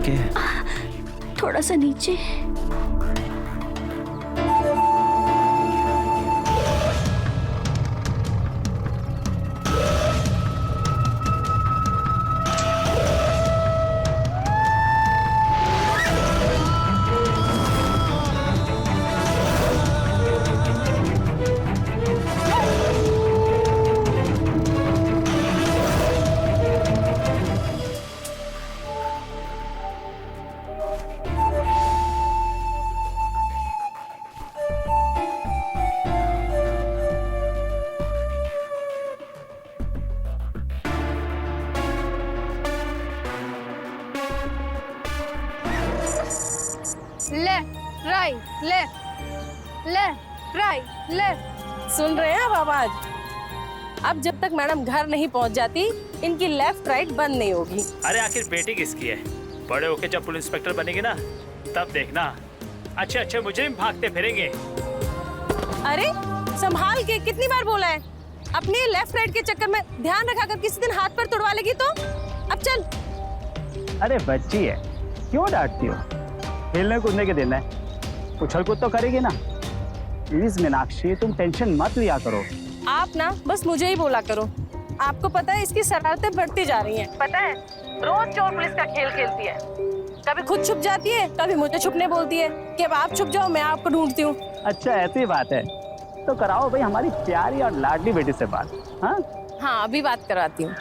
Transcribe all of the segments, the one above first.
के? थोड़ा सा नीचे। Left right left left right left. सुन रहे हैं आप आवाज? अब जब तक मैडम घर नहीं पहुंच जाती इनकी लेफ्ट राइट बंद नहीं होगी। अरे आखिर बेटी किसकी है? बड़े होके जब पुलिस इंस्पेक्टर बनेगी ना तब देखना अच्छे अच्छे मुजरिम भागते फिरेंगे। अरे संभाल के, कितनी बार बोला है? अपनी लेफ्ट राइट के चक्कर में ध्यान रखा कर किसी दिन हाथ पर तोड़वा लेगी तो। अब चल। अरे बच्ची है, क्यों डांटती हो? खेलने कूदने के दिन है, उछल कूद तो करेगी ना। प्लीज मीनाक्षी तुम टेंशन मत लिया करो। आप ना बस मुझे ही बोला करो। आपको पता है इसकी शरारतें बढ़ती जा रही हैं। पता है रोज चोर पुलिस का खेल खेलती है। कभी खुद छुप जाती है, कभी मुझे छुपने बोलती है कि अब आप छुप जाओ मैं आपको ढूंढती हूँ। अच्छा ऐसी बात है तो कराओ भाई हमारी प्यारी और लाडली बेटी से बात। हाँ हाँ अभी बात करवाती हूँ।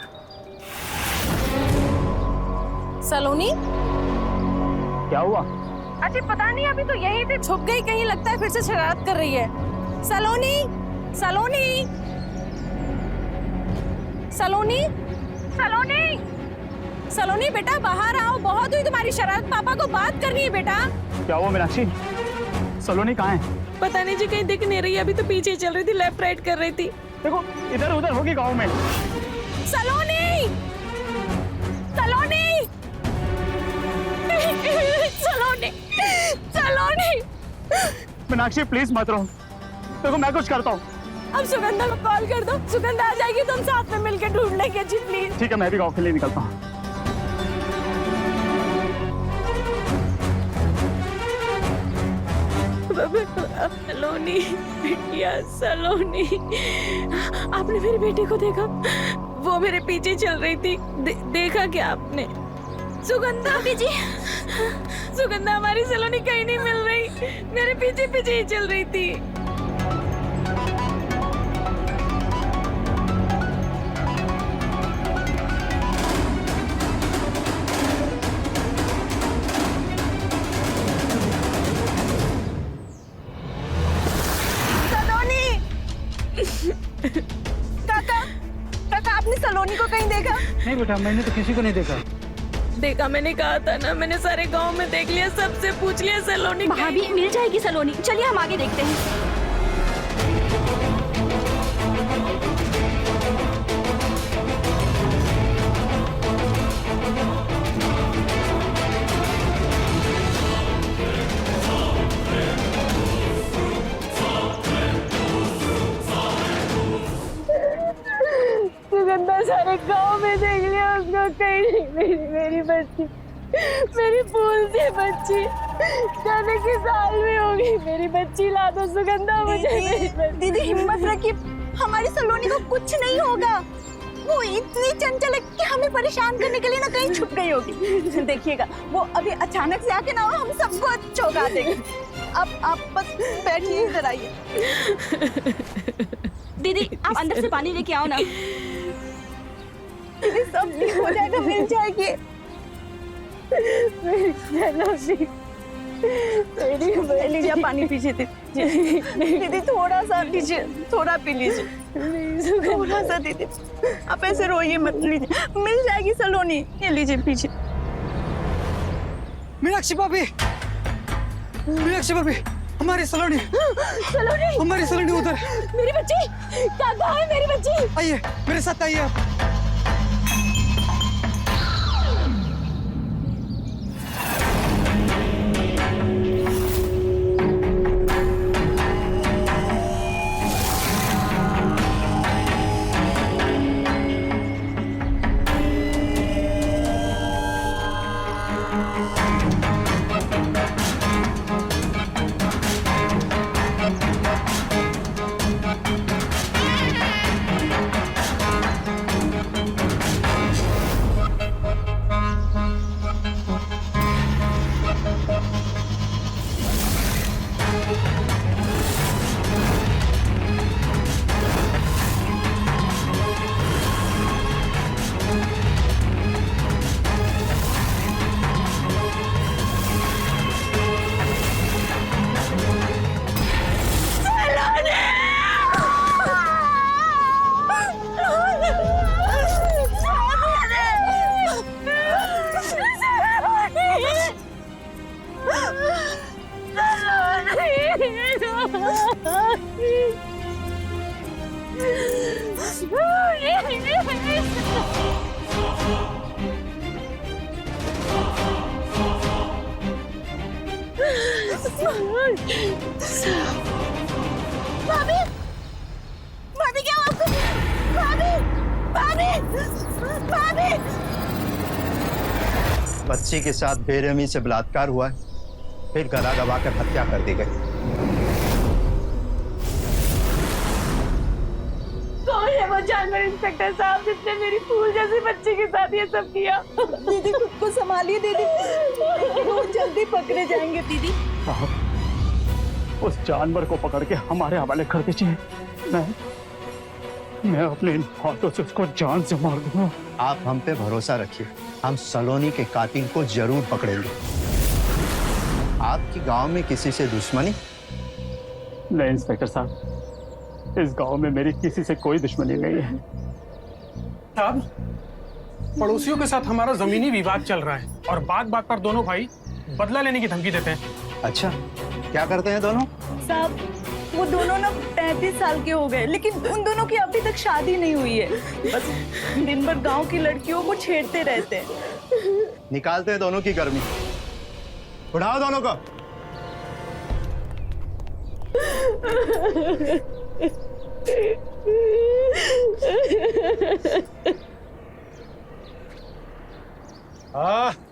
सलोनी, क्या हुआ? अजी पता नहीं, अभी तो यहीं से छुप गई, कहीं लगता है फिर से शरारत कर रही है। सलोनी, सलोनी, सलोनी, सलोनी, सलोनी बेटा बाहर आओ, बहुत हुई तुम्हारी शरारत, पापा को बात करनी है बेटा। क्या हुआ मीनाक्षी? सलोनी कहाँ है? पता नहीं जी, कहीं दिख नहीं रही, अभी तो पीछे चल रही थी, लेफ्ट राइट कर रही थी। देखो इधर उधर होगी गाँव में। सलोनी, सलोनी, सलोनी, सलोनी। मीनाक्षी प्लीज मत रहो, देखो मैं कुछ करता हूँ। अब सुगंधा को कॉल कर दो, सुगंधा आ जाएगी तो हम साथ में मिलकर ढूंढ लेंगे जी प्लीज। ठीक है मैं भी गाँव के लिए निकलता हूँ। सलोनी बिटिया, सलोनी, आपने मेरी बेटी को देखा? वो मेरे पीछे चल रही थी, देखा क्या आपने? सुगंधा जी, सुगंधा हमारी सलोनी कहीं नहीं मिल रही, मेरे पीछे पीछे ही चल रही थी। काका, काका आपने सलोनी को कहीं देखा? नहीं बेटा, मैंने तो किसी को नहीं देखा। देखा, मैंने कहा था ना, मैंने सारे गांव में देख लिया, सबसे पूछ लिया, सलोनी वहाँ भी मिल जाएगी सलोनी। चलिए हम आगे देखते हैं। सुगंधा सारे गांव में देख लिया, उसको कहीं नहीं। मेरी बच्ची, मेरी फूल सी बच्ची, जाने की साल में होगी, मेरी बच्ची ला दो सुगंधा मुझे। दीदी हिम्मत रखिए, हमारी सलोनी को कुछ नहीं होगा। वो इतनी चंचल है कि हमें परेशान करने के लिए ना कहीं छुप गई होगी। देखिएगा वो अभी अचानक से आके ना हम सबको चौंका देगी। अब आप बस बैठिए, इधर आइए। दीदी आप अंदर से पानी लेके आओ ना। दीदी सब ठीक हो जाएगा, मिल जाएगी। लीजिए पानी पीजिए दीदी, थोड़ा सा लीजिए, थोड़ा पी लीजिए, थोड़ा सा दीदी। आप ऐसे रोइए मत, लीजिए मिल जाएगी सलोनी, ये लीजिए पीजिए। मीनाक्षी भाभी, मीनाक्षी भाभी, हमारी सलोनी, सलोनी, हमारी सलोनी उधर। मेरी बच्ची, कहाँ है मेरी बच्ची? आइए मेरे साथ आइए आप। भाभी भाभी क्या हुआ आपको? भाभी भाभी भाभी बच्ची के साथ बेरहमी से बलात्कार हुआ है, फिर गला दबाकर हत्या कर दी गई। कौन है वो जानवर इंस्पेक्टर साहब जिसने मेरी फूल जैसी बच्ची के साथ ये सब किया? दीदी खुद को संभालिए दीदी, वो जल्दी पकड़े जाएंगे दीदी। साहब, उस जानवर को पकड़ के हमारे हवाले कर दीजिए। मैं अपने इन हाथों से उसको जान से मार दूंगा। आप हम पे भरोसा रखिए, हम सलोनी के कातिल को जरूर पकड़ेंगे। आपकी गांव में किसी से दुश्मनी? नहीं इंस्पेक्टर साहब, इस गांव में मेरी किसी से कोई दुश्मनी नहीं है। साहब, पड़ोसियों के साथ हमारा जमीनी विवाद चल रहा है और बात बात पर दोनों भाई बदला लेने की धमकी देते हैं। अच्छा, क्या करते हैं दोनों? साहब, वो दोनों ना 35 साल के हो गए, लेकिन उन दोनों की अभी तक शादी नहीं हुई है। बस दिन भर गांव की लड़कियों को छेड़ते रहते हैं। निकालते हैं दोनों की गर्मी। उठाओ दोनों को।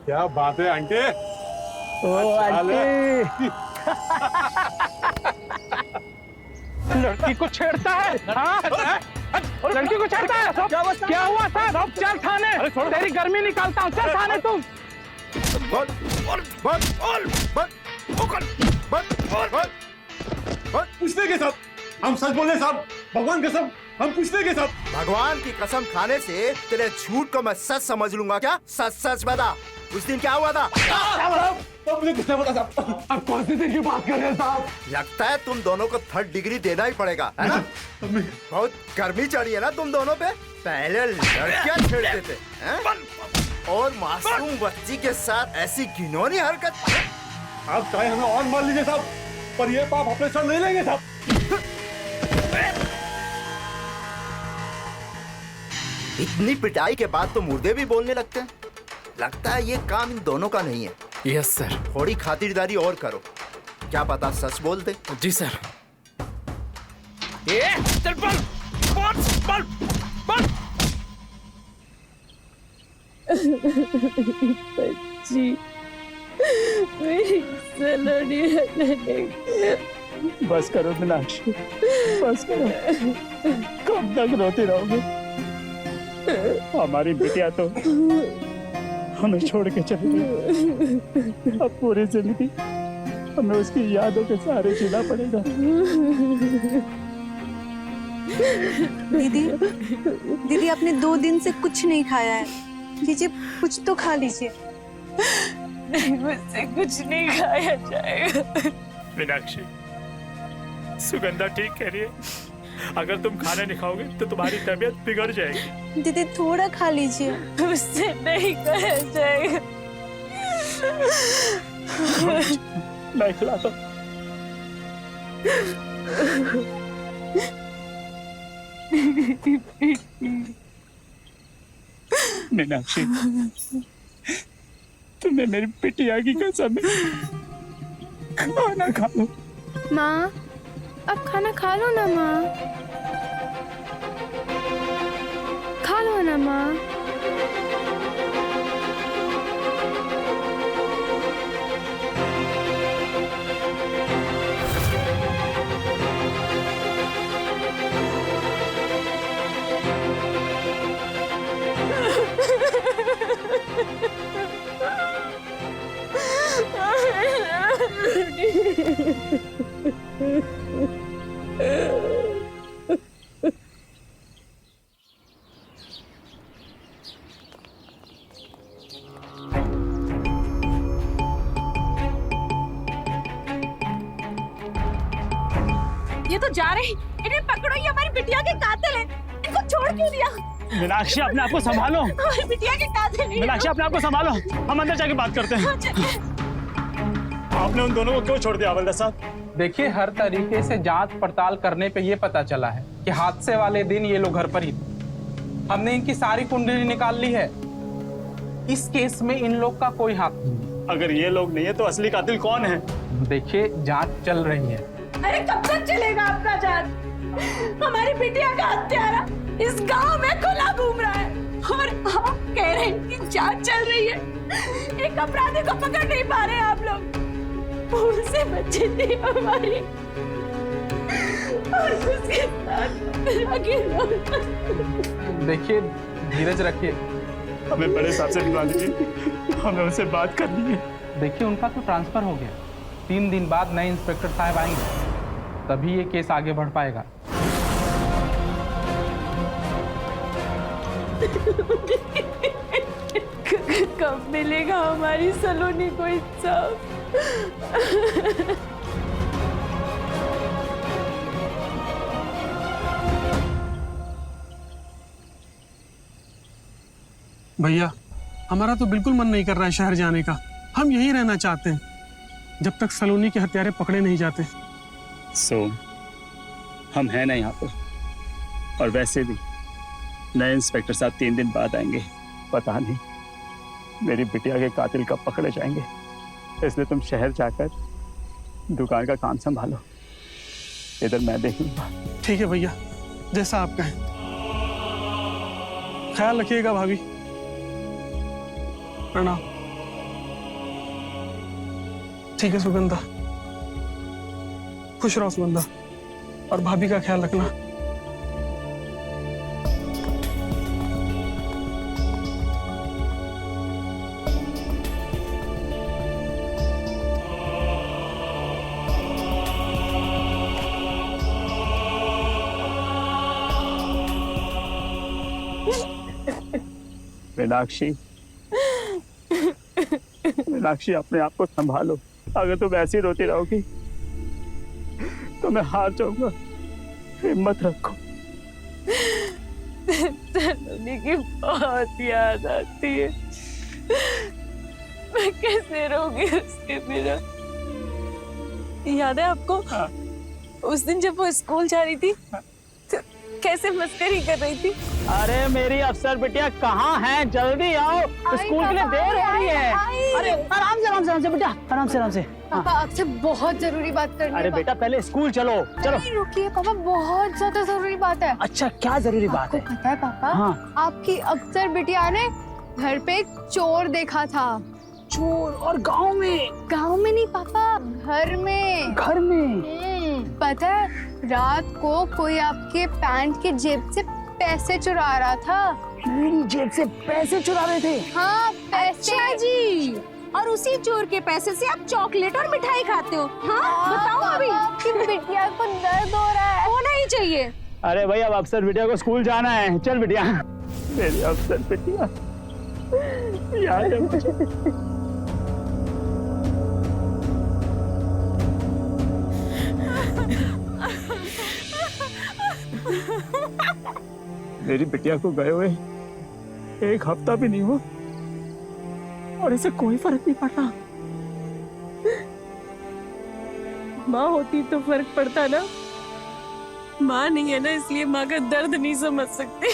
क्या बात है आंटी? लड़की को छेड़ता है, लड़की को छेड़ता है। क्या हुआ साहब? चल थाने, तेरी गर्मी निकालता हूँ। चल थाने तुम। पूछने के साथ हम सच बोले साहब, भगवान कसम हम पूछने के साथ। भगवान की कसम खाने से तेरे झूठ को मैं सच समझ लूंगा क्या? सच सच बता, उस दिन क्या हुआ था? तो मुझे किसने पता साहब? आप कौन सी दिन की बात कर रहे हैं साहब? लगता है तुम दोनों को 3rd डिग्री देना ही पड़ेगा, है ना? बहुत गर्मी चढ़ी है ना तुम दोनों पे? पहले लड़कियां छेड़ते थे, हैं? और मासूम बच्ची के साथ ऐसी घिनौनी हरकत। आप चाहे हमें और मान लीजिए साहब, पर ये पाप अपने सर नहीं लेंगे साहब। इतनी पिटाई के बाद तो मुर्दे भी बोलने लगते हैं। लगता है ये काम इन दोनों का नहीं है। Yes sir. थोड़ी खातिरदारी और करो, क्या पता सच बोल दे। जी सर। चल बल बच्ची मेरी सलोनी बस करो मीनाक्षी, बस करो। कब तक रोती रहोगे? हमारी बिटिया तो हमें छोड़ के चली गई। अब पूरी जिंदगी हमें उसकी यादों के सहारे जीना पड़ेगा। दीदी, दीदी आपने 2 दिन से कुछ नहीं खाया है, लीजिए कुछ तो खा लीजिए। मुझसे कुछ नहीं खाया जाएगा। मीनाक्षी, सुगंधा ठीक कह रही है। अगर तुम खाना नहीं खाओगे तो तुम्हारी तबीयत बिगड़ जाएगी। दीदी थोड़ा खा लीजिए। मुझसे नहीं खाया जाएगा। मैं खिलाता हूं। मीनाक्षी, तुम्हें मेरी बिटिया की कसम है, खाना खा लो। माँ, अब खाना खा लो ना माँ, खा लो ना माँ। ये तो जा रहे हैं। इन्हें पकड़ो, ये हमारी बिटिया के कातिल हैं। इनको छोड़ क्यों दिया? मीनाक्षी, अपने आप को संभालो। हमारी बिटिया के कातिल हैं। मीनाक्षी, अपने आप को संभालो, हम अंदर जाके बात करते हैं। आपने उन दोनों को क्यों छोड़ दिया हवलदार साहब? देखिए, हर तरीके से जांच पड़ताल करने पे ये पता चला है कि हादसे वाले दिन ये लोग घर पर ही थे। हमने इनकी सारी कुंडली निकाल ली है। इस केस में इन लोग का कोई हाथ नहीं। अगर ये लोग नहीं है तो असली कातिल कौन है? देखिए जांच चल रही है। अरे कब तक चलेगा आपका जान? हमारी बिटिया का हत्यारा इस गांव में खुला घूम रहा है और आप कह रहे हैं कि जांच चल रही है। एक अपराधी को पकड़ नहीं पा रहे आप लोग। भूल से बच्ची थी हमारी और उसके साथ देखिए धीरज रखिए। हमें बड़े साहब से मिलवा लीजिए, हमें उनसे बात करनी है। देखिए उनका तो ट्रांसफर हो गया। 3 दिन बाद नए इंस्पेक्टर साहब आएंगे, तभी ये केस आगे बढ़ पाएगा। कब मिलेगा हमारी सलोनी को इंसाफ? भैया हमारा तो बिल्कुल मन नहीं कर रहा है शहर जाने का। हम यहीं रहना चाहते हैं जब तक सलोनी के हत्यारे पकड़े नहीं जाते। हम हैं ना यहाँ पर, और वैसे भी नए इंस्पेक्टर साहब 3 दिन बाद आएंगे। पता नहीं मेरी बिटिया के कातिल कब पकड़े जाएंगे, इसलिए तुम शहर जाकर दुकान का काम संभालो, इधर मैं देख लूंगा। ठीक है भैया, जैसा आप कहें। ख्याल रखिएगा भाभी। प्रणाम। ठीक है सुगंधा, खुश रहो सुगंधा, और भाभी का ख्याल रखना। मीनाक्षी, मीनाक्षी अपने आप को संभालो। अगर तुम ऐसी रोती रहोगी तो मैं हार जाऊंगा। हिम्मत रखो। सलोनी की बहुत याद आती है। मैं कैसे रहूंगी उसके बिना? याद है आपको? हाँ। उस दिन जब वो स्कूल जा रही थी तो कैसे मस्करी कर रही थी। अरे मेरी अफसर बिटिया कहाँ है? जल्दी आओ, स्कूल के लिए देर हो रही है। अरे आराम से आराम से आराम से बेटा, आराम से आराम से। पापा आपसे बहुत जरूरी बात करनी है। अरे बेटा पहले स्कूल चलो चलो। नहीं रुकिए पापा, बहुत ज्यादा जरूरी बात है। अच्छा क्या जरूरी बात आपको है? पता है पापा? हाँ। आपकी अफसर बिटिया ने घर पे एक चोर देखा था। चोर? और गांव में? गांव में नहीं पापा, घर में। घर में? पता है रात को कोई आपके पैंट के जेब से पैसे चुरा रहा था। मेरी जेब से पैसे चुरा रहे थे? हाँ पैसे। अच्छा जी, और उसी चोर के पैसे से आप चॉकलेट और मिठाई खाते हो? हाँ बताओ अभी। आपकी बिटिया को दर्द हो रहा है। होना ही चाहिए। अरे भाई अब अफसर बिटिया को स्कूल जाना है, चल बिटिया। मेरी अफसर बिटिया याद है मुझे। मेरी बिटिया को गए हुए 1 हफ्ता भी नहीं हुआ और इसे कोई फर्क नहीं पड़ा। माँ होती तो फर्क पड़ता ना। माँ नहीं है ना, इसलिए माँ का दर्द नहीं समझ सकते।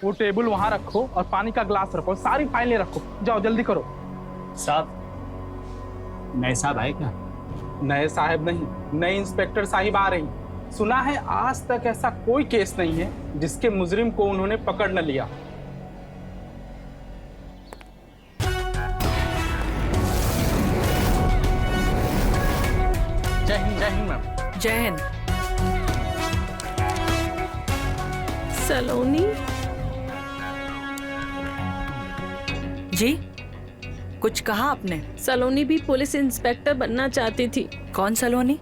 वो टेबल वहां रखो और पानी का ग्लास रखो, सारी फाइलें रखो। जाओ जल्दी करो। साहब, नए साहब आए क्या? नए साहब नहीं, नए इंस्पेक्टर साहिब आ रही। सुना है आज तक ऐसा कोई केस नहीं है जिसके मुजरिम को उन्होंने पकड़ न लिया। जय हिंद मैम। जय हिंद। सलोनी जी, कुछ कहा आपने? सलोनी भी पुलिस इंस्पेक्टर बनना चाहती थी। कौन सलोनी?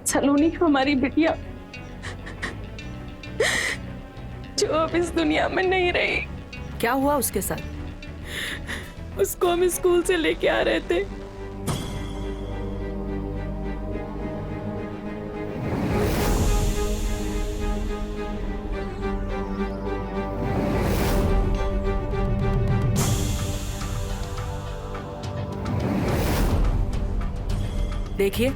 सलोनी हमारी बिटिया जो अब इस दुनिया में नहीं रही। क्या हुआ उसके साथ? उसको हम स्कूल से लेके आ रहे थे। देखिए,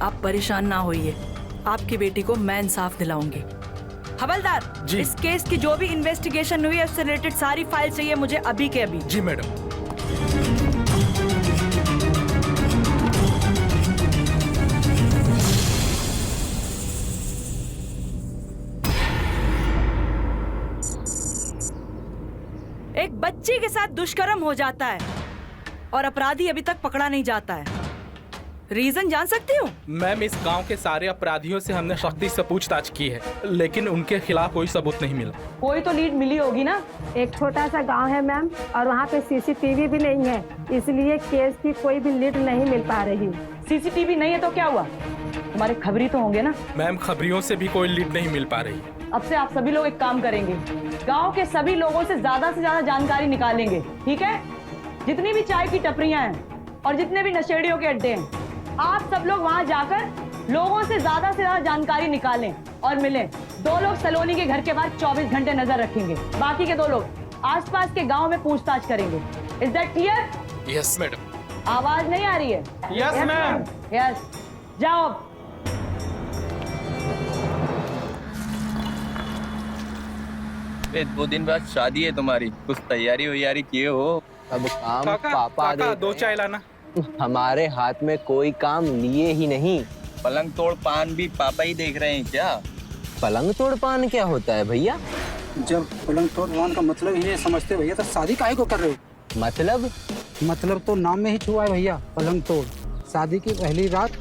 आप परेशान ना होइए, आपकी बेटी को मैं इंसाफ दिलाऊंगी। हवलदार जी। इस केस की जो भी इन्वेस्टिगेशन हुई है उससे रिलेटेड सारी फाइल चाहिए मुझे अभी के अभी। जी मैडम। एक बच्ची के साथ दुष्कर्म हो जाता है और अपराधी अभी तक पकड़ा नहीं जाता है। रीजन जान सकती हूँ? मैम, इस गांव के सारे अपराधियों से हमने सख्ती से पूछताछ की है, लेकिन उनके खिलाफ कोई सबूत नहीं मिला। कोई तो लीड मिली होगी ना। एक छोटा सा गांव है मैम, और वहाँ पे सीसीटीवी भी नहीं है, इसलिए केस की कोई भी लीड नहीं मिल पा रही। सीसीटीवी नहीं है तो क्या हुआ? हमारे खबरी तो होंगे ना। मैम, खबरियों से भी कोई लीड नहीं मिल पा रही। अब से आप सभी लोग एक काम करेंगे, गांव के सभी लोगों से ज्यादा जानकारी निकालेंगे, ठीक है? जितनी भी चाय की टपरियां हैं और जितने भी नशेड़ियों के अड्डे हैं, आप सब लोग वहां जाकर लोगों से ज्यादा जानकारी निकालें और मिलें। 2 लोग सलोनी के घर के बाहर 24 घंटे नजर रखेंगे, बाकी के 2 लोग आसपास के गांव में पूछताछ करेंगे। Is that clear? Yes madam. आवाज नहीं आ रही है? Yes ma'am. यस, जाओ। ए, 2 दिन बाद शादी है तुम्हारी, कुछ तैयारी वैयारी किए हो? अब काम काका, पापा काका, देख 2 रहे चाय लाना। हैं। हमारे हाथ में कोई काम लिए ही नहीं। पलंग तोड़ पान भी पापा ही देख रहे हैं क्या? पलंग तोड़ पान क्या होता है भैया? जब पलंग तोड़ पान का मतलब ही नहीं समझते भैया, तो शादी काहे को कर रहे हो? मतलब तो नाम में ही छुआ है भैया, पलंग तोड़। शादी की पहली रात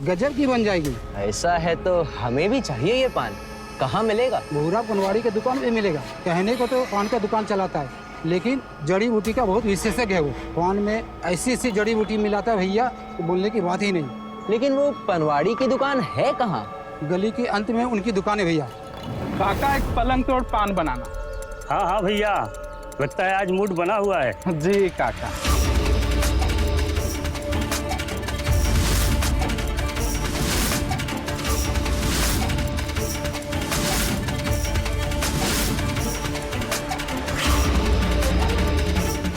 गजब की बन जाएगी। ऐसा है तो हमें भी चाहिए ये पान। कहाँ मिलेगा? भूरा पनवाड़ी के दुकान पे मिलेगा। कहने को तो पान का दुकान चलाता है, लेकिन जड़ी बूटी का बहुत विशेषज्ञ है वो। पान में ऐसी जड़ी बूटी मिलाता है भैया, तो बोलने की बात ही नहीं। लेकिन वो पनवाड़ी की दुकान है कहाँ? गली के अंत में उनकी दुकान है भैया। काका, एक पलंग तोड़ पान बनाना। हाँ हाँ भैया, लगता है आज मूड बना हुआ है। जी काका।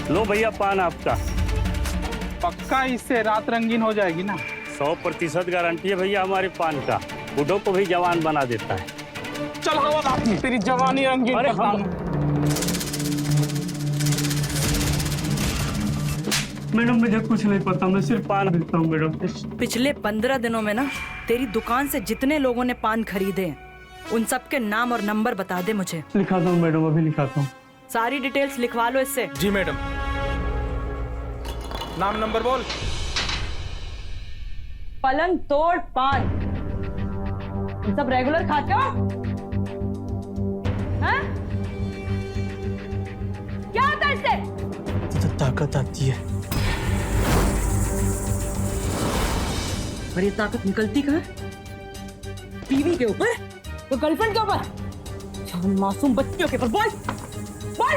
लो भैया पान आपका। पक्का इससे रात रंगीन हो जाएगी ना? 100% गारंटी है भैया हमारे पान का, बूढ़ों को भी जवान बना देता है। चल हवलदार, तेरी जवानी रंगीन करता हूं। मैडम मुझे कुछ नहीं पता, मैं सिर्फ पान बेचता हूँ मैडम। पिछले 15 दिनों में ना तेरी दुकान से जितने लोगों ने पान खरीदे हैं, उन सबके नाम और नंबर बता दे मुझे। लिखाता हूँ मैडम, अभी लिखाता हूँ। सारी डिटेल्स लिखवा लो इससे। जी मैडम। नाम नंबर बोल। पलंग तोड़ पान, तुम सब रेगुलर खाते हो? हाँ? क्या होता है इससे? तो ताकत आती है। और ये ताकत निकलती कहाँ? टीवी के ऊपर? तो गर्लफ्रेंड के ऊपर? या मासूम बच्चियों के ऊपर? बोल बोल।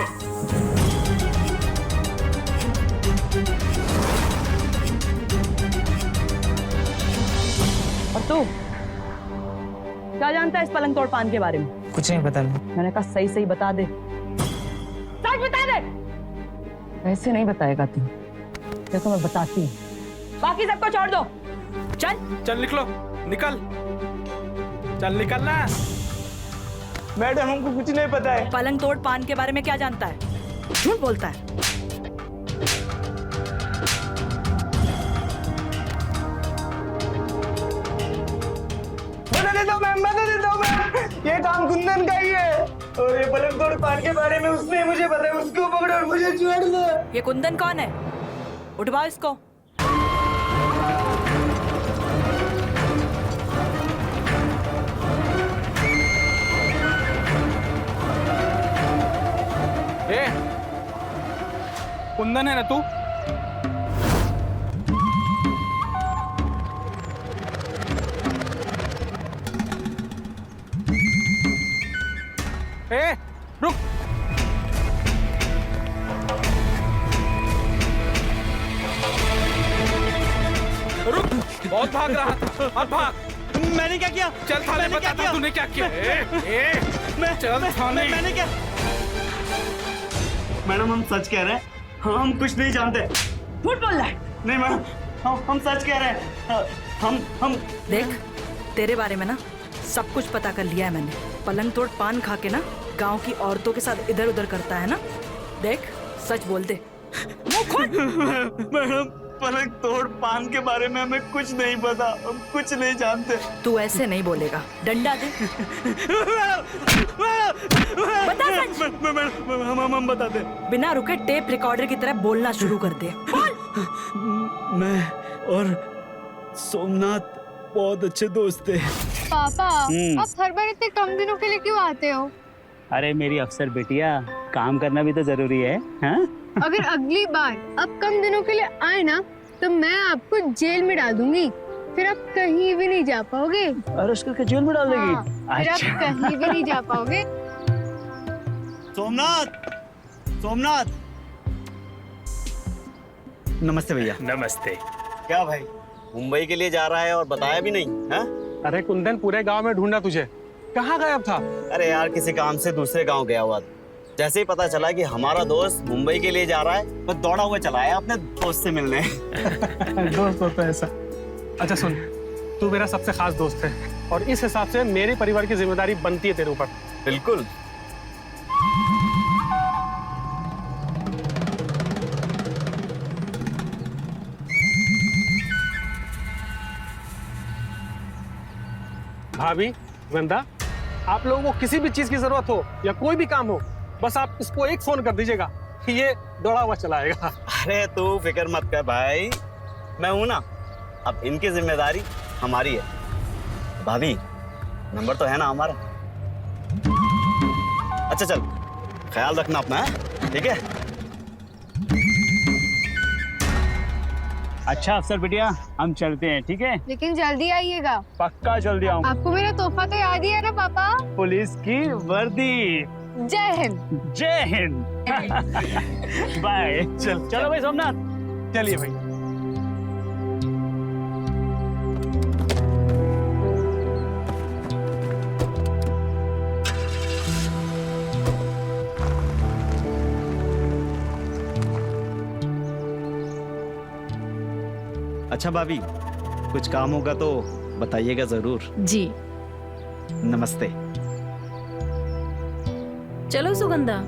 और तू क्या जानता है इस पलंग तोड़ पान के बारे में? कुछ नहीं पता। मैंने कहा सही बता दे, सच बता दे। ऐसे नहीं बताएगा तू, देखो मैं बताती हूँ। बाकी सबको छोड़ दो, चल निकलो, निकल, चल निकलना। मैडम हमको कुछ नहीं पता है। पलंग तोड़ पान के बारे में क्या जानता है? झूठ बोलता है। मैं देता हूँ मैम। ये काम कुंदन का ही है, और ये पलंग तोड़ पान के बारे में उसने मुझे पता है। उसको पकड़ो और मुझे छोड़ दो। ये कुंदन कौन है? उठवाओ इसको। कुंदन है ना तू? रुक। रुक, बहुत भाग रहा था, अब भाग। मैंने क्या किया? चल थाने बताता तूने क्या किया। चल थाने। मैंने क्या? मैडम हम सच कह रहे हैं, हाँ हम कुछ नहीं जानते। झूठ बोल रहा है। नहीं मैडम, हम सच कह रहे हैं। हम देख, तेरे बारे में ना सब कुछ पता कर लिया है मैंने। पलंग तोड़ पान खा के ना गांव की औरतों के साथ इधर उधर करता है ना। देख, सच बोल दे। मैडम, पलंग तोड़ पान के बारे में हमें कुछ नहीं पता, हम कुछ नहीं जानते। तू ऐसे नहीं बोलेगा, डंडा दे। बता सच। हम बता दे। बिना रुके टेप रिकॉर्डर की तरह बोलना शुरू कर दे। मैं और सोमनाथ बहुत अच्छे दोस्त थे। पापा, आप हर बार इतने कम दिनों के लिए क्यों आते हो? अरे मेरी अफसर बेटिया, काम करना भी तो जरूरी है। हाँ? अगर अगली बार आप कम दिनों के लिए आए ना, तो मैं आपको जेल में डाल दूंगी। फिर आप कहीं भी नहीं जा पाओगे। और उसको जेल में डाल देगी? हाँ, फिर आप कहीं भी नहीं जा पाओगे। सोमनाथ, सोमनाथ। नमस्ते भैया। नमस्ते। क्या भाई, मुंबई के लिए जा रहा है और बताया भी नहीं? हाँ? अरे कुंदन, पूरे गांव में ढूंढा तुझे, कहाँ गायब था? अरे यार, किसी काम से दूसरे गांव गया हुआ था। जैसे ही पता चला कि हमारा दोस्त मुंबई के लिए जा रहा है, तो दौड़ा हुआ चला आया अपने दोस्त से मिलने। दोस्त होता है ऐसा। अच्छा सुन, तू मेरा सबसे खास दोस्त है और इस हिसाब से मेरे परिवार की जिम्मेदारी बनती है तेरे ऊपर। बिल्कुल। भाभी, वृंदा, आप लोगों को किसी भी चीज की जरूरत हो या कोई भी काम हो, बस आप इसको एक फोन कर दीजिएगा, ये दौड़ा हुआ चला आएगा। अरे तू फिक्र मत कर भाई, मैं हूं ना। अब इनकी जिम्मेदारी हमारी है। भाभी, नंबर तो है ना हमारा? अच्छा चल, ख्याल रखना अपना, है? ठीक है? अच्छा अफसर बिटिया, हम चलते हैं, ठीक है? लेकिन जल्दी आइएगा। पक्का जल्दी आऊंगा। आपको मेरा तोहफा तो याद ही है ना पापा? पुलिस की वर्दी। जय हिंद। जय हिंद। बाय। चलो भाई सोमनाथ, चलिए भाई। अच्छा भाभी, कुछ काम होगा तो बताइएगा जरूर। जी। नमस्ते। चलो सुगंधा।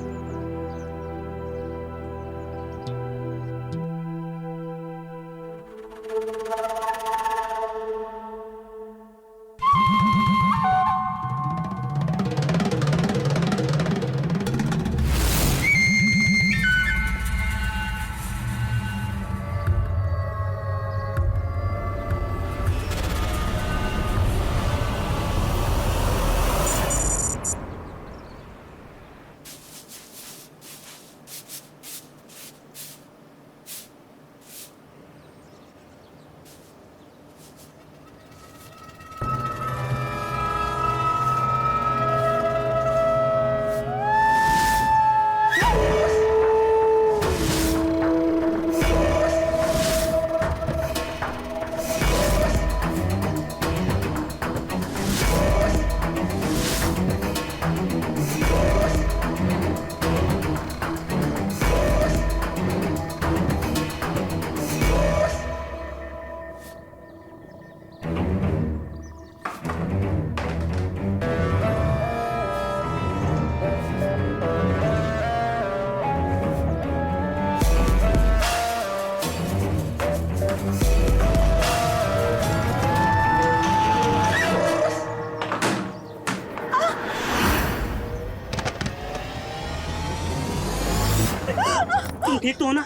ठीक तो हो ना?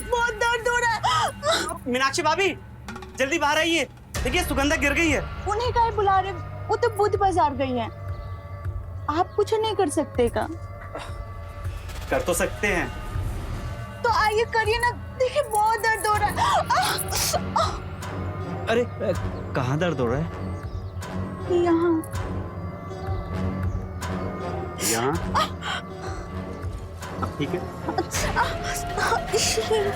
बहुत दर्द हो रहा है। मीनाक्षी भाभी, जल्दी बाहर आइए। देखिए सुगंधा गिर गई है। उन्हें क्या बुला रहे? वो तो बुध बाजार गई हैं। आप कुछ नहीं कर सकते का? कर तो सकते हैं। तो आइए करिए ना, देखिए बहुत दर्द हो रहा है। अरे कहाँ दर्द हो रहा है? यहाँ। यहाँ? अब ठीक है?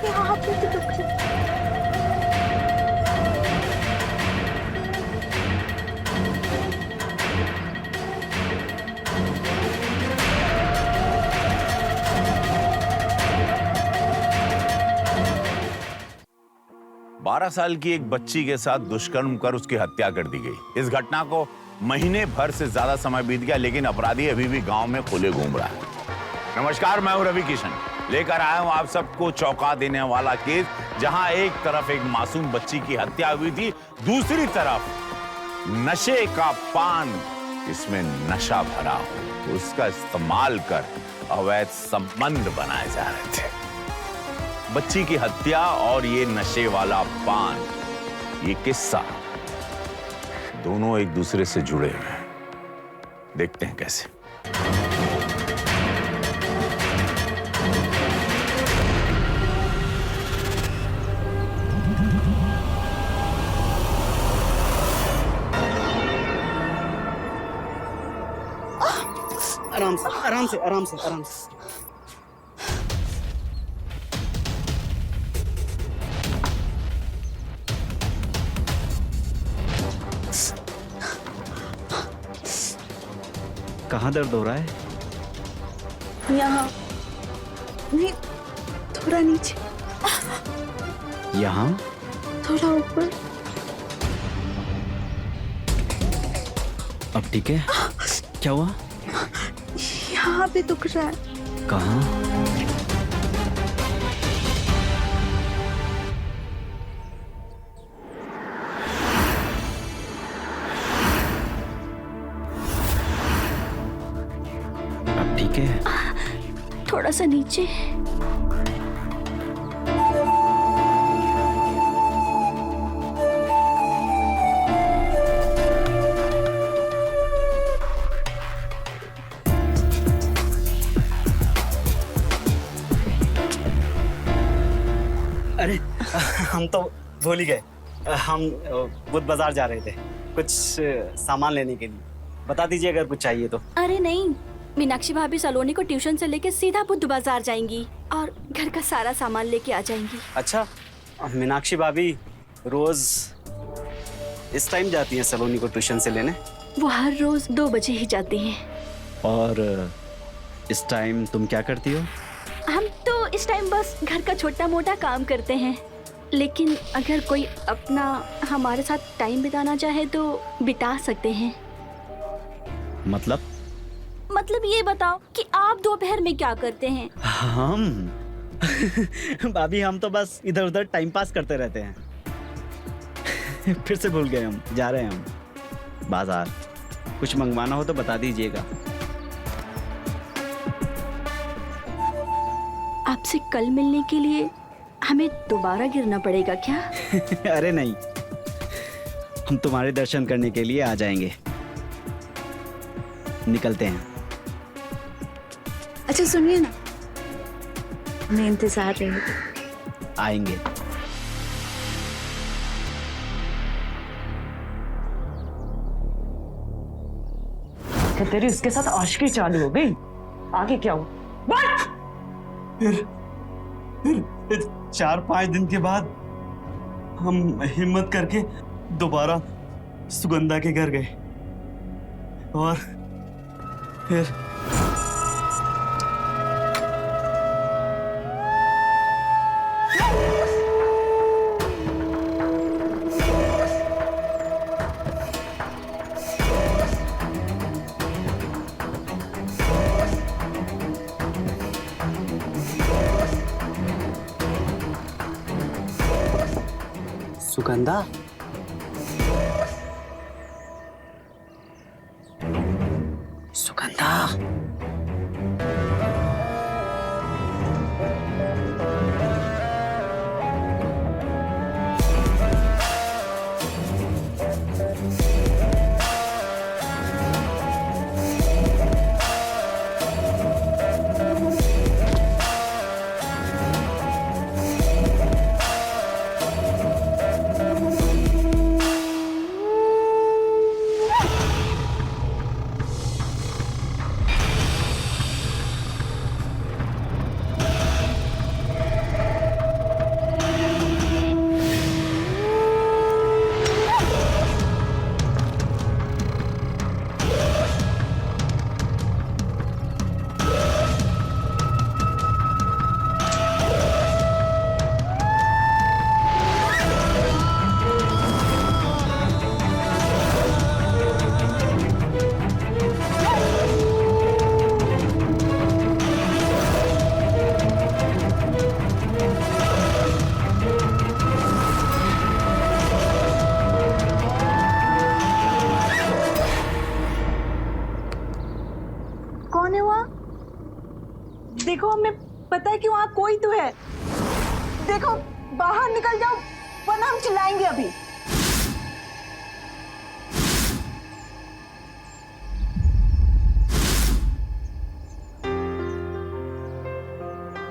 यहाँ पे तो दुख रहा है। 12 साल की एक बच्ची के साथ दुष्कर्म कर उसकी हत्या कर दी गई। इस घटना को महीने भर से ज्यादा समय बीत गया, लेकिन अपराधी अभी भी गांव में खुले घूम रहा है। नमस्कार, मैं हूं रवि किशन, लेकर आया हूं आप सबको चौंका देने वाला केस, जहां एक तरफ एक मासूम बच्ची की हत्या हुई थी, दूसरी तरफ नशे का पान, इसमें नशा भरा हो, उसका इस्तेमाल कर अवैध संबंध बनाए जा रहे थे। बच्ची की हत्या और ये नशे वाला पान, ये किस्सा दोनों एक दूसरे से जुड़े हुए हैं। देखते हैं कैसे। आराम से, आराम से, आराम से, आराम से। कहाँ दर्द हो रहा है? यहाँ नहीं, थोड़ा नीचे, यहाँ थोड़ा ऊपर। अब ठीक है? क्या हुआ? यहाँ पे दुख रहा है। कहाँ? अब ठीक है? थोड़ा सा नीचे। अरे हम तो भूल ही गए, हम बुध बाजार जा रहे थे कुछ सामान लेने के लिए। बता दीजिए अगर कुछ चाहिए तो। अरे नहीं, मीनाक्षी भाभी सलोनी को ट्यूशन से लेके सीधा बुध बाजार जाएंगी और घर का सारा सामान लेके आ जाएंगी। अच्छा, मीनाक्षी भाभी रोज इस टाइम जाती हैं सलोनी को ट्यूशन से लेने? वो हर रोज 2 बजे ही जाती हैं। और इस टाइम तुम क्या करती हो? हम तो इस टाइम बस घर का छोटा मोटा काम करते हैं, लेकिन अगर कोई अपना हमारे साथ टाइम बिताना चाहे तो बिता सकते हैं। मतलब ये बताओ कि आप दोपहर में क्या करते हैं? हम भाभी हम तो बस इधर उधर टाइम पास करते रहते हैं। फिर से भूल गए, हम जा रहे हैं हम बाजार। कुछ मंगवाना हो तो बता दीजिएगा। आपसे कल मिलने के लिए हमें दोबारा गिरना पड़ेगा क्या? अरे नहीं, हम तुम्हारे दर्शन करने के लिए आ जाएंगे। निकलते हैं। अच्छा सुनिए ना, मैं इंतजार रहेगी। आएंगे। क्या तेरी उसके साथ आशिकी चालू हो गई? आगे क्या हुआ? फिर 4-5 दिन के बाद हम हिम्मत करके दोबारा सुगंधा के घर गए और फिर सुगंधा, सुगंधा, देखो हमें पता है कि वहाँ कोई तो है। देखो बाहर निकल जाओ वरना हम चिल्लाएंगे अभी।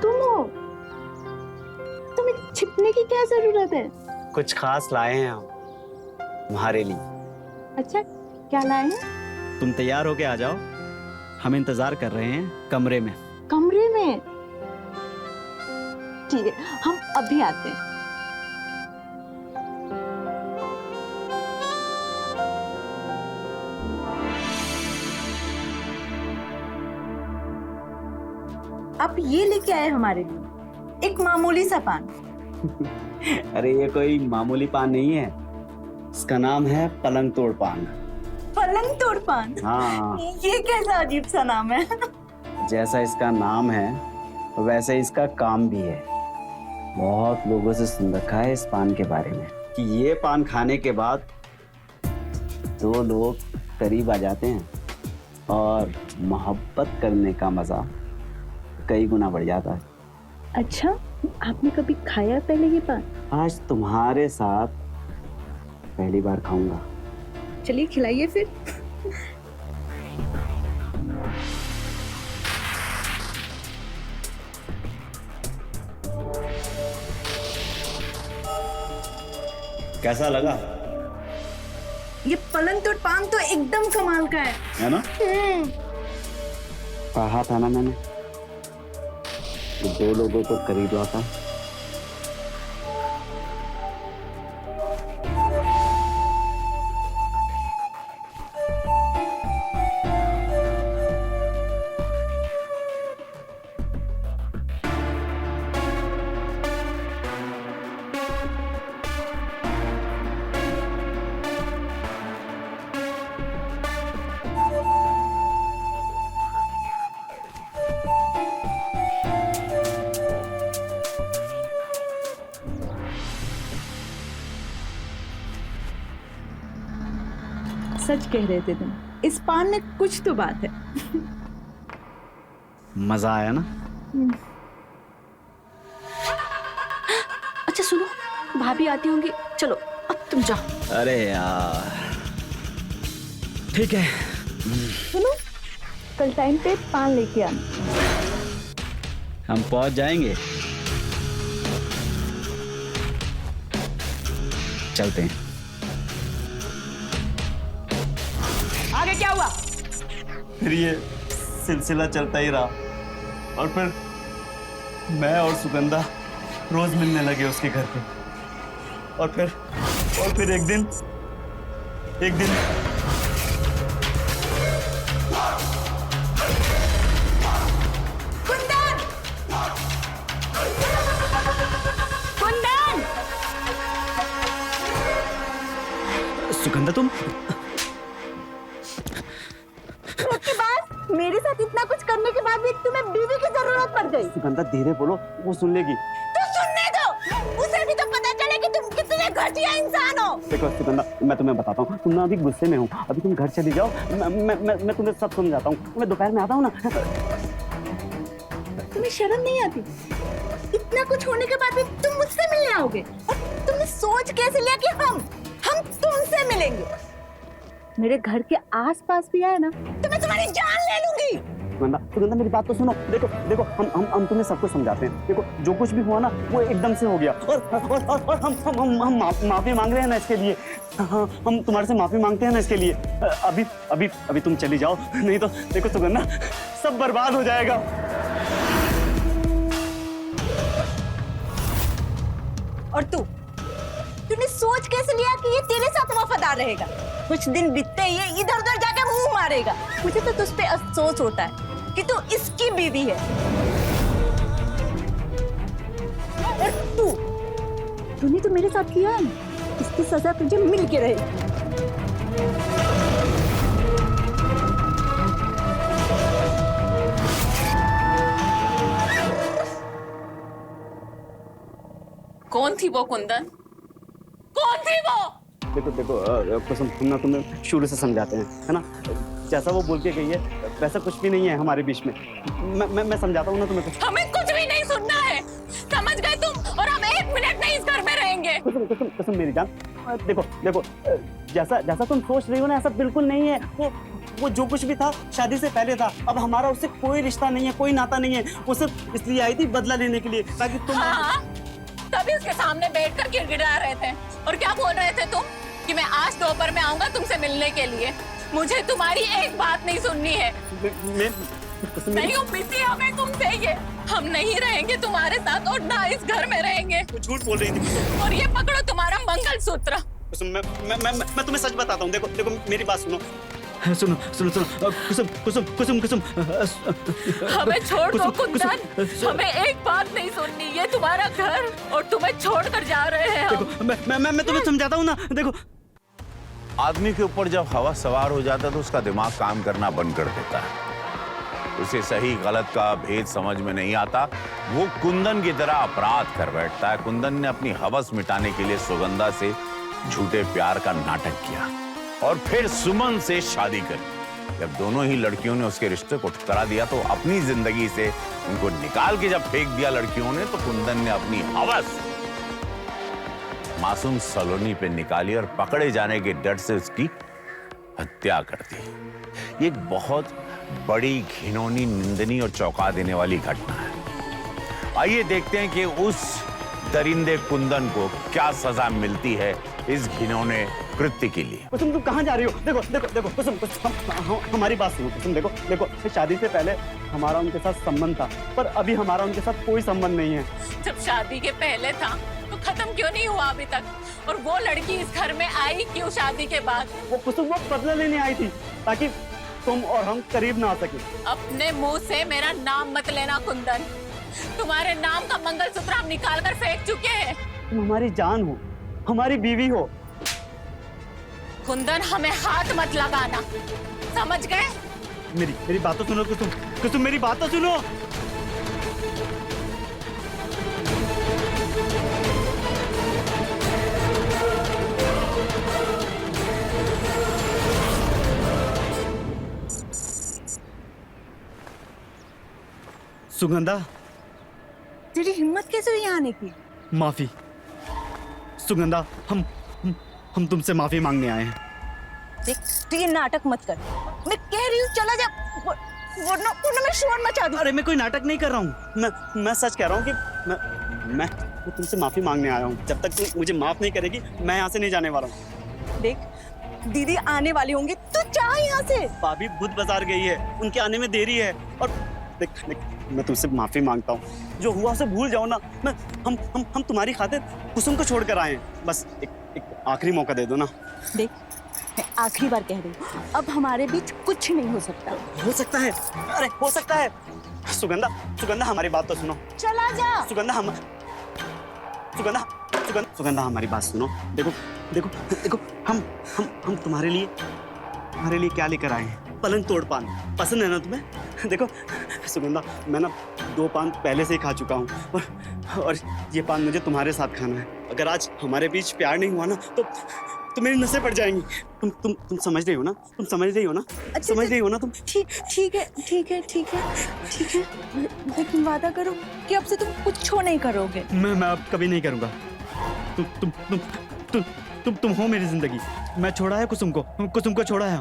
तुम हो? तुम्हें छिपने की क्या जरूरत है? कुछ खास लाए हैं हम तुम्हारे लिए। अच्छा क्या लाए हैं? तुम तैयार होके आ जाओ, हम इंतजार कर रहे हैं कमरे में। कमरे में? ठीक है हम अभी आते हैं। आप ये लेके आए हमारे लिए एक मामूली सा पान। अरे ये कोई मामूली पान नहीं है, इसका नाम है पलंग तोड़ पान। पलंग तोड़ पान? हाँ। ये कैसा अजीब सा नाम है। जैसा इसका नाम है वैसे इसका काम भी है। बहुत लोगों से सुन रखा है इस पान के बारे में कि ये पान खाने के बाद दो लोग करीब आ जाते हैं और मोहब्बत करने का मजा कई गुना बढ़ जाता है। अच्छा आपने कभी खाया पहले ये पान? आज तुम्हारे साथ पहली बार खाऊंगा। चलिए खिलाइए फिर। कैसा लगा? ये पलंग तोड़ पान तो एकदम कमाल का है ना? कहा था ना मैंने कि दो लोगों को करीब लाता है। सच कह रहे थे तुम, इस पान में कुछ तो बात है। मजा आया ना? अच्छा सुनो, भाभी आती होंगी, चलो अब तुम जाओ। अरे यार ठीक है। सुनो कल टाइम पे पान लेके आना। हम पहुंच जाएंगे। चलते हैं। आगे क्या हुआ? फिर ये सिलसिला चलता ही रहा और फिर मैं और सुगंधा रोज मिलने लगे उसके घर पे। और फिर एक दिन कुंदन! कुंदन! सुगंधा तुम उसके बाद मेरे साथ इतना कुछ करने के बाद भी तुम्हें बीवी की जरूरत पड़ गई। सुगंधा धीरे बोलो, वो सुन लेगी। तो सुनने दो, उसे भी तो पता चले कि तुम कितने घटिया इंसान हो। देखो सुगंधा, मैं तुम्हें बताता हूँ, तुम ना अभी गुस्से में हो, अभी तुम घर चली जाओ। मैं तुम्हें सब समझाता हूँ। मैं दोपहर में आता हूँ ना। तुम्हें शर्म नहीं आती? इतना कुछ होने के बाद भी तुम मुझसे मिलने आओगे? और तुमने सोच कैसे लिया कि हम तुमसे मिलेंगे? मेरे घर के आसपास भी आए ना तो मैं तुम्हारी जान ले लूंगी। सुगंधा मेरी बात तो सुनो। देखो हम तुम्हें सब कुछ समझाते हैं। देखो जो कुछ भी हुआ ना वो एकदम से हो गया और हम माफी मांग रहे हैं ना इसके लिए। हाँ हम तुम्हारे से माफी मांगते हैं ना इसके लिए। अभी तुम चली जाओ, नहीं तो देखो सुगंधा सब बर्बाद हो जाएगा। और तूने सोच कैसे लिया कि ये तेरे साथ वफादार रहेगा? कुछ दिन बीतते ही ये इधर उधर जाके मुंह मारेगा। मुझे तो तुझ पे अफसोस होता है कि तू इसकी बीवी है। और तूने तो मेरे साथ किया है ना, इसकी सजा तुझे मिल के रहेगी। कौन थी वो कुंदन? कौन थी वो? देखो कुसुम, हम ना तुम्हें शुरू से समझाते हैं, है ना? जैसा वो बोल के गई है वैसा कुछ भी नहीं है हमारे बीच में। मैं समझाता हूँ ना तुम्हें कुछ। हमें कुछ भी नहीं सुनना है, समझ गए तुम? और हम 1 मिनट नहीं इस घर में रहेंगे। कुसुम मेरी जान, देखो जैसा तुम सोच रही हो ना, ऐसा बिल्कुल नहीं है। वो जो कुछ भी था शादी से पहले था। अब हमारा उससे कोई रिश्ता नहीं है, कोई नाता नहीं है। वो सिर्फ इसलिए आई थी बदला लेने के लिए, ताकि तुम। हाँ, तभी उसके सामने बैठकर गिड़गिड़ा रहे थे। और क्या बोल रहे थे तुम? कि मैं आज दोपहर में आऊंगा तुमसे मिलने के लिए। मुझे तुम्हारी एक बात नहीं सुननी है। नहीं उम्मीद हमें तुमसे ये, हम नहीं रहेंगे तुम्हारे साथ और ना इस घर में रहेंगे। झूठ बोल रही थी। और ये पकड़ो तुम्हारा मंगलसूत्र। मैं तुम्हें सच बताता हूँ। देखो मेरी बात सुनो। कुसुम हमें छोड़ दो कुंदन, हमें एक बात नहीं सुननी। ये तुम्हारा घर और तुम्हें छोड़कर जा रहे हैं हम। देखो मैं तुम्हें समझाता हूँ ना। देखो, आदमी के ऊपर जब हवा सवार हो जाता है तो उसका दिमाग काम करना बंद कर देता है। उसे सही गलत का भेद समझ में नहीं आता। वो कुंदन की तरह अपराध कर बैठता है। कुंदन ने अपनी हवस मिटाने के लिए सुगंधा से झूठे प्यार का नाटक किया और फिर सुमन से शादी करी। जब दोनों ही लड़कियों ने उसके रिश्ते को ठुकरा दिया तो अपनी जिंदगी से उनको निकाल के जब फेंक दिया लड़कियों ने, तो कुंदन ने अपनी हवस मासूम सलोनी पे निकाली और पकड़े जाने के डर से उसकी हत्या कर दी। ये एक बहुत बड़ी, घिनौनी, निंदनीय और चौंका देने वाली घटना है। आइए देखते हैं कि उस दरिंदे कुंदन को क्या सजा मिलती है इस घिनौने कृत्य के लिए। कुसुम तुम कहाँ जा रही हो? देखो कुसुम, हमारी बात सुनो कुसुम। देखो शादी से पहले हमारा उनके साथ संबंध था, पर अभी हमारा उनके साथ कोई संबंध नहीं है। जब शादी के पहले था तो खत्म क्यों नहीं हुआ अभी तक? और वो लड़की इस घर में आई क्यों शादी के बाद? वो कुसुम वो बदला लेने आई थी ताकि तुम और हम करीब ना आ सके। अपने मुंह से मेरा नाम मत लेना कुंदन। तुम्हारे नाम का मंगलसूत्र हम निकाल कर फेंक चुके हैं। तुम हमारी जान हो, हमारी बीवी हो। कुंदन हमें हाथ मत लगाना, समझ गए? मेरी बात तो सुनो कुसुम मेरी बात तो सुनो। सुगंधा, तेरी हिम्मत कैसे हुई यहाँ आने की? माफी सुगंधा, हम तुमसे माफी मांगने आए हैं। देख, तू ये नाटक मत कर। मैं कह रही हूँ चला जा, वरना मैं शोर मचा दूँ। अरे मैं कोई नाटक नहीं कर रहा हूँ। मैं सच कह रहा हूँ कि मैं तुमसे माफी मांगने आया हूँ। जब तक तू मुझे माफ नहीं करेगी मैं यहाँ से नहीं जाने वाला हूँ। देख, दीदी आने वाली होंगी, तू जा यहाँ से। भाभी बुध बाजार गई है, उनके आने में देरी है। और देख मैं तुमसे माफी मांगता हूँ। जो हुआ उसे भूल जाओ ना। हम तुम्हारी खातिर कुसुम को छोड़कर आए हैं। बस एक आखिरी मौका दे दो ना। देख, मैं आखिरी बार कह रही हूँ, अब हमारे बीच कुछ नहीं हो सकता। हो सकता है, अरे हो सकता है। सुगंधा हमारी बात तो सुनो। चला जा। सुगंधा हमारी बात सुनो। देखो हम तुम्हारे लिए क्या लेकर आए हैं? पलंग तोड़ पान पसंद है ना तुम्हें? देखो सुगंधा, मैं ना 2 पान पहले से ही खा चुका हूँ और ये पान मुझे तुम्हारे साथ खाना है। अगर आज हमारे बीच प्यार नहीं हुआ ना तो मेरी नसें पड़ जाएंगी। तुम समझ रही हो ना? समझ रही हो ना तुम? ठीक है। लेकिन वादा करो कि अब से तुम कुछ नहीं करोगे। मैं अब कभी नहीं करूँगा। तुम हो मेरी जिंदगी। मैं छोड़ा है कुसुम को छोड़ा है।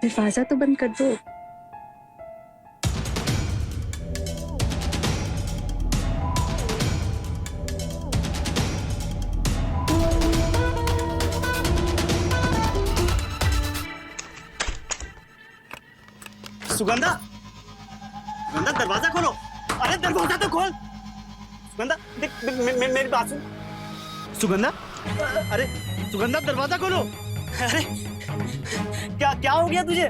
दरवाजा तो बंद कर दो। सुगंधा, सुगंधा दरवाजा खोलो। अरे दरवाजा तो खोल। सुगंधा देख मेरी बात सुन। सुगंधा, अरे सुगंधा दरवाजा खोलो। अरे क्या क्या हो गया तुझे?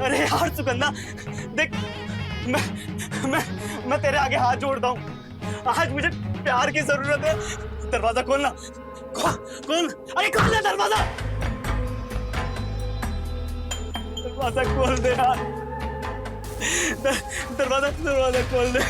अरे यार सुगंधा देख, मैं तेरे आगे हाथ जोड़ता हूँ। आज मुझे प्यार की जरूरत है। दरवाजा खोलना, खोल। अरे खोल दे दरवाजा, दरवाजा खोल दे यार। दरवाजा खोल दे।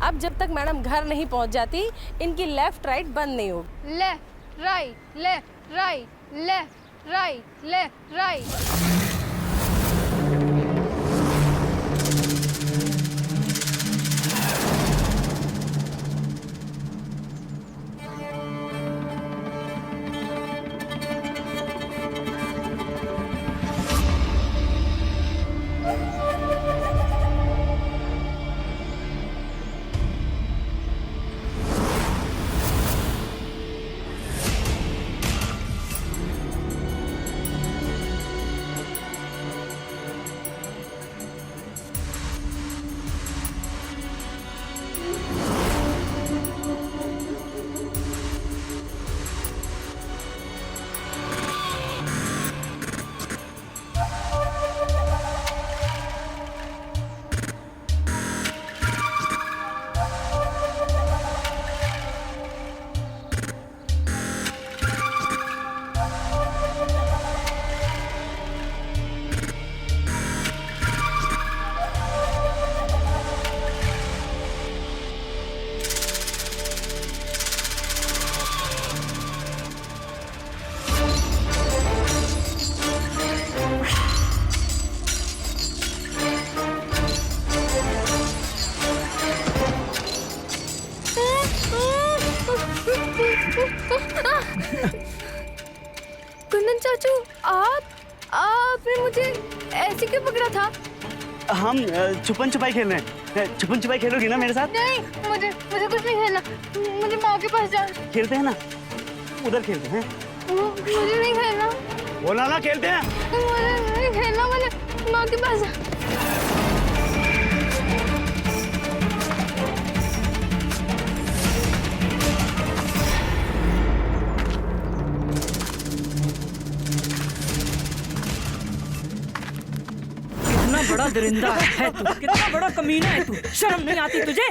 अब जब तक मैडम घर नहीं पहुंच जाती, इनकी लेफ्ट राइट बंद नहीं होगी। Left right left right left right left right. Kundan चाचू, आपने मुझे ऐसे क्यों पकड़ा था? हम छुपन छुपाई खेल रहे हैं। छुपन छुपाई खेलोगी ना मेरे साथ? नहीं, मुझे कुछ नहीं खेलना। मुझे माँ के पास जाना। खेलते हैं ना, उधर खेलते हैं। मुझे नहीं खेलना। बोला ना खेलते हैं। मुझे नहीं खेलना, मुझे माँ के पास जाना। कितना बड़ा दरिंदा है तू, कितना बड़ा कमीना है तू, शर्म नहीं आती तुझे?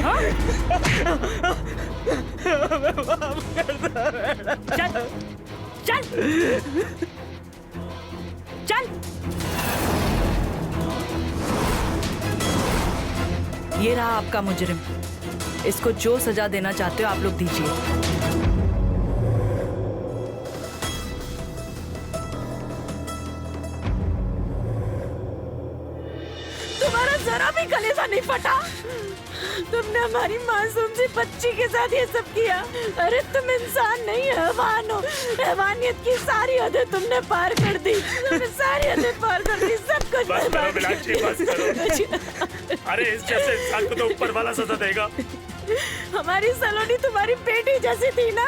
हाँ? चल चल चल। ये रहा आपका मुजरिम। इसको जो सजा देना चाहते हो आप लोग दीजिए। तुम्हारा जरा भी कलेजा नहीं फटा। तुमने हमारी मासूम सी बच्ची के साथ ये सब किया। अरे तुम इंसान नहीं, हैवान हो। हैवानियत की सारी हदें तुमने पार कर दी। तुमने सारी हदें पार कर दी, सब कुछ बस करो मीनाक्षी, बस करो। अरे इस जैसे इंसान को तो ऊपर वाला सजा देगा। हमारी सलोनी तुम्हारी बेटी जैसी थी ना।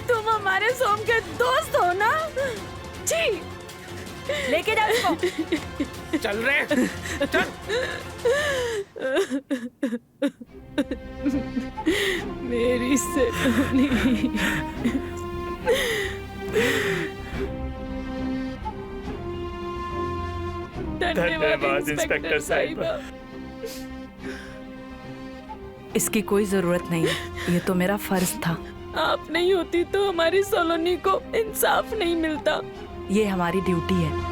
तुम हमारे सोम के दोस्त हो ना। जी लेके जाओ इसको। चल रहे चल। मेरी सलोनी। धन्यवाद इंस्पेक्टर साहिबा। इसकी कोई जरूरत नहीं, ये तो मेरा फर्ज था। आप नहीं होती तो हमारी सलोनी को इंसाफ नहीं मिलता। ये हमारी ड्यूटी है।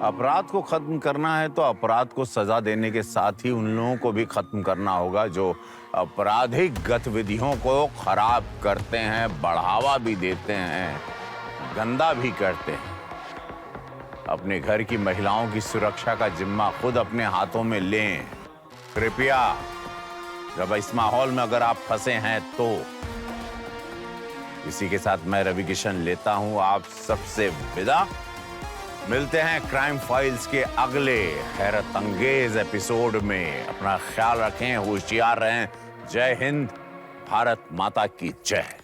अपराध को खत्म करना है तो अपराध को सजा देने के साथ ही उन लोगों को भी खत्म करना होगा जो आपराधिक गतिविधियों को खराब करते हैं, बढ़ावा भी देते हैं, गंदा भी करते हैं। अपने घर की महिलाओं की सुरक्षा का जिम्मा खुद अपने हाथों में लें। कृपया जब इस माहौल में अगर आप फंसे हैं तो इसी के साथ मैं रवि किशन लेता हूं आप सबसे विदा। मिलते हैं क्राइम फाइल्स के अगले हैरत अंगेज एपिसोड में। अपना ख्याल रखें, होशियार रहें। जय हिंद, भारत माता की जय।